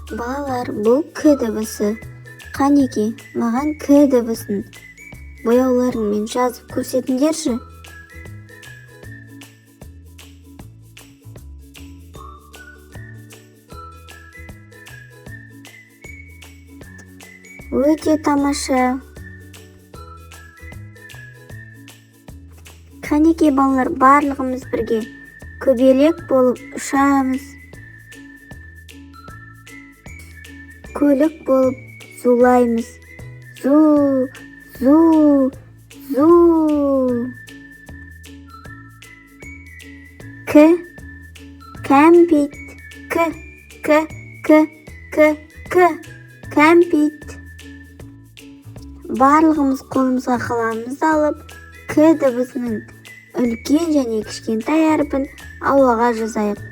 Балалар, бұл к дыбысы. Қанеке, маған к дыбысын бояуларыңмен жазып көрсетіңдерші. Өте тамаша. Қанеке балалар, барлығымыз бірге көбелек болып ұшамыз. Көлік болып зулаймыз. Зу, зу, зу. К, кәмпит. К, кәмпит. Барлығымыз қолымызға қаламызды алып, к дыбысының үлкен және кішкентай әрпін ауаға жазайық.